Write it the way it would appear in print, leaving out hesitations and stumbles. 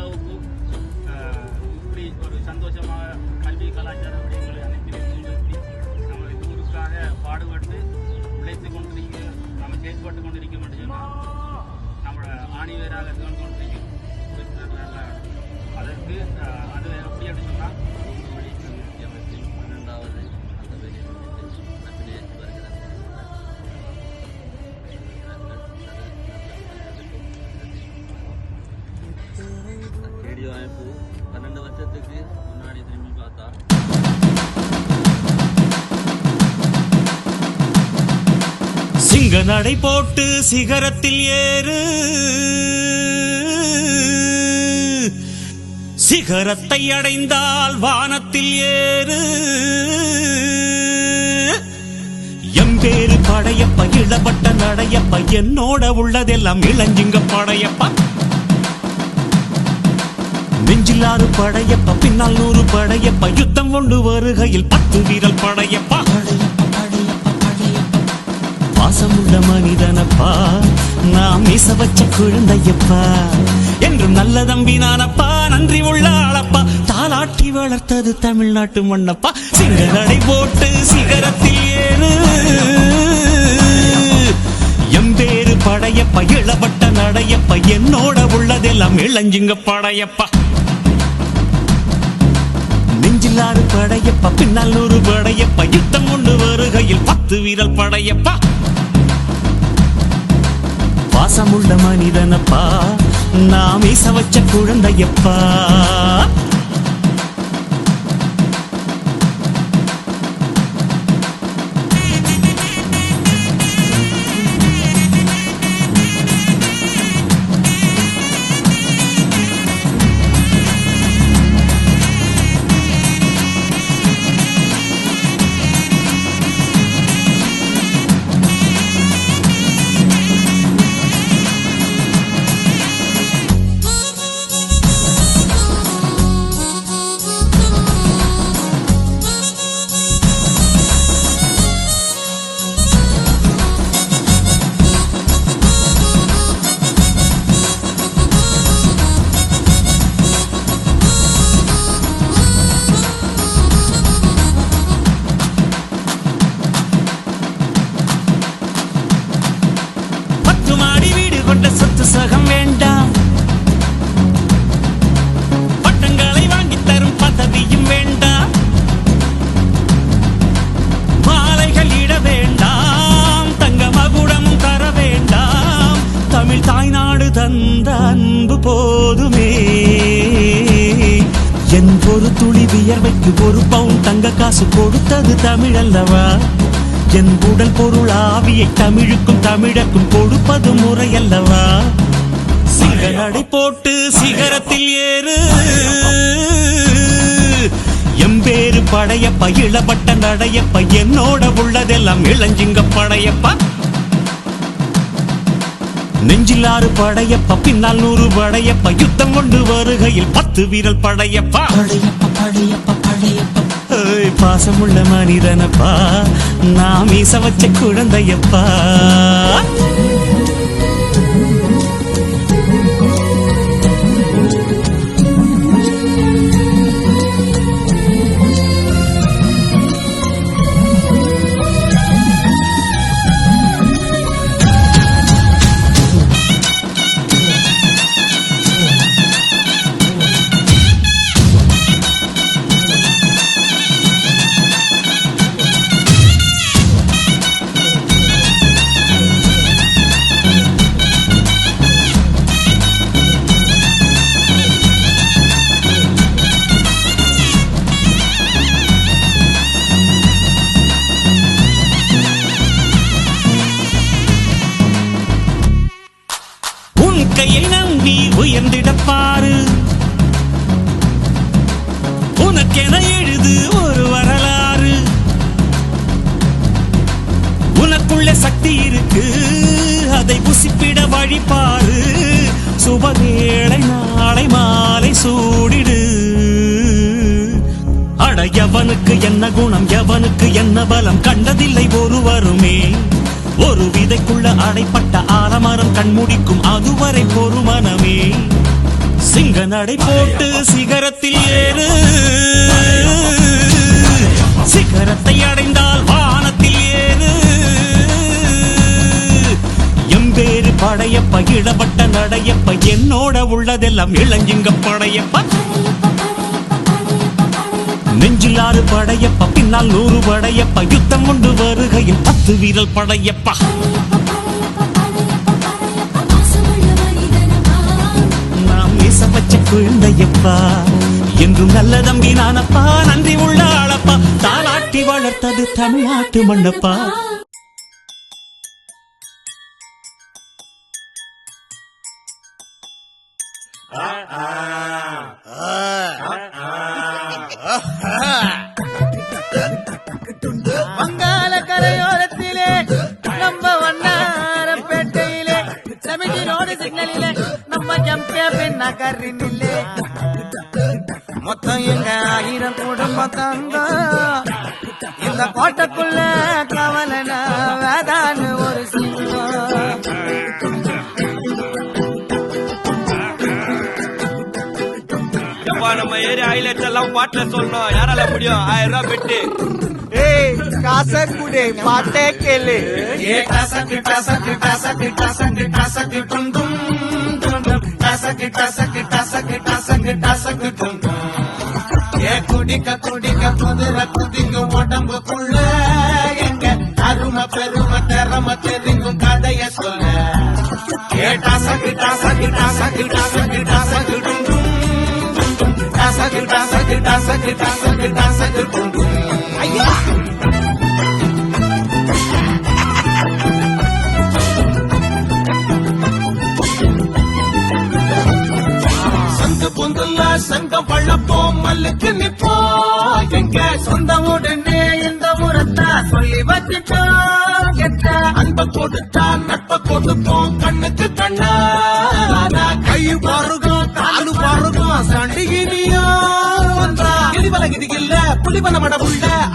அளவுக்கு இப்படி ஒரு சந்தோஷமாக கல்வி கலாச்சார விடயங்களை அனைத்தையும் முன்னிறுத்தி நம்ம ஊருக்காக பாடுபட்டு உழைத்து கொண்டிருக்க நம்ம செயல்பட்டு கொண்டிருக்க முடியும். நம்மளோட ஆணிவேராக திகழ்ந்து கொண்டிருக்கும் உறுப்பினர்களாக அதற்கு அது எப்படி அப்படி சொன்னால் 12வது அந்த வேலையை நம்பினேற்றி வருகிறார். ரேடியோ அமைப்பு 12 வருஷத்துக்கு முன்னாடி திரும்பி பார்த்தா சிங்க நடை போட்டு சிகரத்தில் ஏறு, சிகரத்தை அடைந்தால் வானத்தில் ஏறு. எம்பேரு படையப்ப இளவட்ட நடையப்ப, என்னோட உள்ளதெல்லாம் இளஞ்சிங்க படையப்பா. நெஞ்சிலாறு படையப்ப, பின்னால் 100 படையப்ப, யுத்தம் கொண்டு வருகையில் 10 வீரல் படையப்பா. பாசமுள்ள மனிதனப்பா, நாம் மீச வச்ச குழந்தையப்பா, என்றும் நல்ல தம்பி நானப்பா, நன்றி உள்ள ஆளப்பா, தாலாட்டி வளர்த்தது தமிழ்நாட்டு மண்ணப்பா. சிங்கநடை போட்டு சிகரத்தில் ஏறு, எம்பேரு படையப்ப இளவட்ட நடையப்ப, என்னோட உள்ளதெல்லாம் இளஞ்சிங்க படையப்பா. நெஞ்சிலாறு படையப்ப, பின்னால் 100 படையப்ப, யுத்தம் கொண்டு வருகையில் 10 வீரல் படையப்பா. பாசமுள்ள மனிதனப்பா, நாம் மீச வச்ச குழந்தையப்பா. சொத்து சகம் வேண்டாம், பட்டங்களை வாங்கி தரும் பதவியும் வேண்டாம், மாலைகள் இட வேண்டாம், தங்க மகுடமும் தர வேண்டாம், தமிழ் தாய்நாடு தந்த அன்பு போதுமே. என் ஒரு துளி வியர்வைக்கு 1 பவுன் தங்க காசு கொடுத்தது தமிழ் அல்லவா. என் உடல் பொருள் ஆவியை தமிழுக்கும் தமிழக்கும் கொடுப்பது முறையல்லவா. சிங்கநடை போட்டு சிகரத்தில் ஏறு, எம்பேரு படையப்ப இளவட்ட நடையப்ப, என்னோட உள்ளதெல்லாம் இளஞ்சிங்க படையப்பா. நெஞ்சிலாறு படையப்ப, பின்னால் 100 படையப்ப, யுத்தம் கொண்டு வருகையில் 10 வீரல் படையப்பா. பாசமுள்ள மனிதனப்பா, நாம் மீச வச்ச குழந்தையப்பா. கையை நம்பி உயர்ந்திடப்பாரு, உனக்கென எழுது ஒரு வரலாறு. உனக்குள்ள சக்தி இருக்கு, அதை புசிப்பிட வழிபாரு. சுபவேளை நாளை மாலை சூடிடு. அட எவனுக்கு என்ன குணம், எவனுக்கு என்ன பலம், கண்டதில்லை ஒருவருமே. ஒரு விதைக்குள்ள அடைப்பட்ட ஆலமரம் கண்முடிக்கும், அதுவரை பொறுமனமே. சிங்க நடை போட்டு சிகரத்தில் ஏறு, சிகரத்தை அடைந்தால் வானத்தில் ஏறு. எம்பேரு படையப்ப இடப்பட்ட நடையப்ப, என்னோட உள்ளதெல்லாம் இளஞ்சிங்க படையப்ப. நெஞ்சில் 6 படையப்ப, பின்னால் 100 படையப்ப, யுத்தம் கொண்டு வருகையில் 10 வீரல் படையப்பா. நாம் நேசம் வச்ச குழந்தையப்பா, என்றும் நல்ல தம்பி நானப்பா, நன்றி உள்ள ஆளப்பா, தாளாட்டி வளர்த்தது தமிழ்நாட்டு மண்ணப்பா. வங்காள கரையோரத்திலே நம்ம வண்ணாரப்பேட்டையிலே சமிதி ரோடு சிக்னலிலே நம்ம ஜம்பியன் நகரினிலே மொத்தம் எங்க 1000 குடும்பம் தங்க இந்த கோட்டைக்குள்ள கவலன வேதான்னு ஒரு சிங்கம். நம்ம ஏரியா ஹைலைட்ஸ் எல்லாம் பாட்டுல சொல்லணும். யாரால முடியும்? 1000 ரூபாய் பெட்டு. ஏய் காசை குடே பாட்டே கேளு. ஏ டசக்கு டசக்கு டசக்கு டசக்கு டசக்கு டும் டும் டும் டும் டசக்கு டசக்கு டசக்கு டசக்கு டசக்கு டும் டும். ஏ குடிக்க குடிக்க குதிர குதிங்க உடம்புக்குள்ள எங்க அருமை பெருமை திறமை தெரிங்கும் கதைய சொல்ல. ஏ டசக்கு டசக்கு டசக்கு டசக்கு டசக்கு டும் டும் டசக்கு டசக்கு டசக்கு டசக்கு டசக்கு டும் டும். ஐயா சங்க பொந்துல சங்கம் பழப்போம் மல்லுக்கு நிப்போம். எங்க சொந்த உடனே இந்த முறத்தா சொல்லி வச்சுட்டோம். எட்ட அன்ப கொடுத்தா நட்ப கொடுப்போம் கண்ணுக்கு கண்ணா. கை பாருகும் காலு பாருகும் சண்டிகினியோ வந்தா கிளிவலகிதி இல்ல புலிவன மடமுள்ள